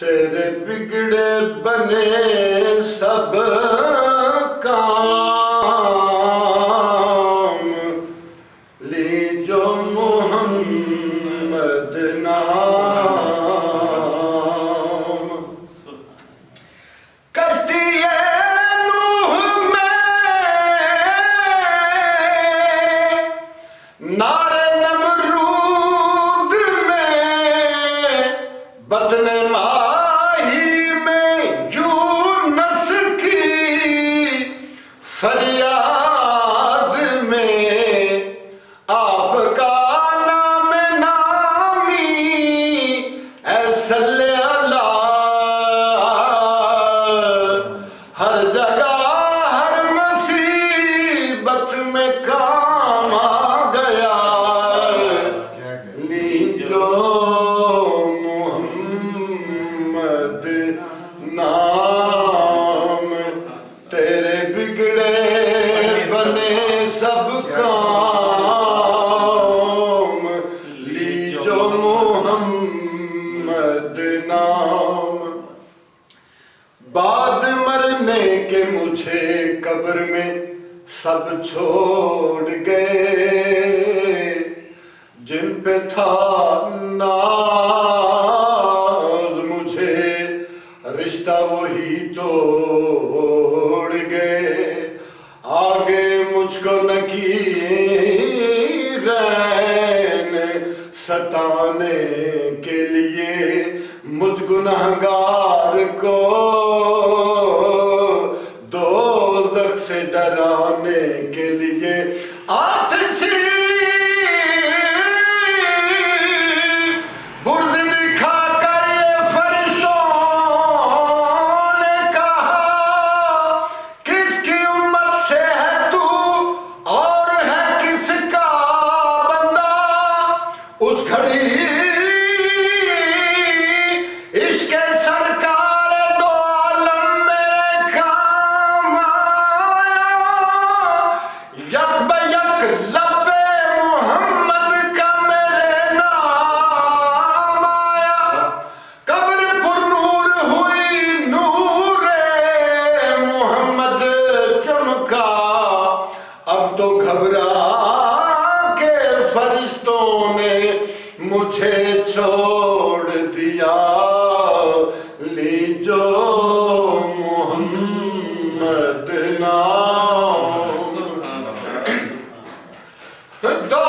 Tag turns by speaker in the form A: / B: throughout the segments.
A: तेरे बिगड़े बने सब काम, लीजो मोहम्मद नाम। कश्ती-ए नूह में नारे नमरूद में बदने माही में यूनस की फरियाद में आपका नाम नामी ऐसले अला हर जगह हर मुसीबत में काम आ गया। लीजो मोहम्मद नाम, तेरे बिगड़े बने सब काम, लीजो मोहम्मद नाम। बाद मरने के मुझे कब्र में सब छोड़ गए, जिन पे था नाज मुझे रिश्ता वही तोड़ गए। आगे मुझको नकीरैन सताने के लिए, मुझ गुनहगार को दोज़ख से डराने के लिए। आतिशी बुर्ज दिखाकर ये फरिश्तों ने कहा, किसकी उम्मत से है तू और है किसका बंदा। उस घड़ी इश्क़े सरकार दो आलम मेरे काम आया। यक बयक लब्बे मोहम्मद का मेरे नाम आया। कब्र पुरनूर हुई, नूरे मोहम्मद चमका। अब तो घबरा के फरिश्तों ने मुझे छोड़ दिया। लीजो मोहम्मद नाम। दो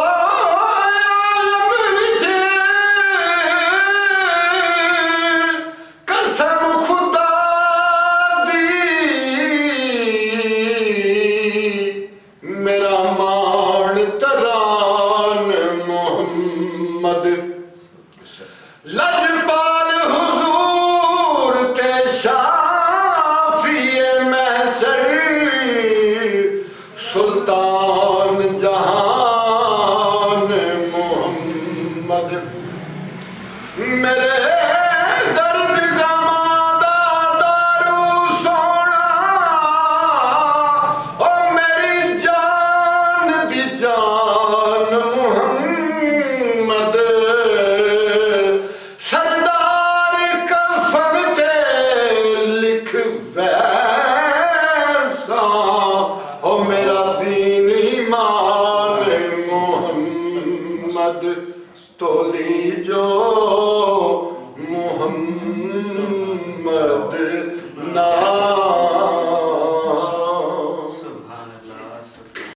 A: आलम विचे कसम खुदा दी, मेरा मान तरान मोहम्मद। लजपाल हुजूर ते शाफिए महशर, सुल्तान जहान मोहम्मद। मेरे दर्द गमादा दारू सोना, ओ मेरी जान दी जान मोहम्मद। सरदार कफन ते लिख वैसा, ओ मेरा दीन ईमान मोहम्मद। तो लीजो मोहम्मद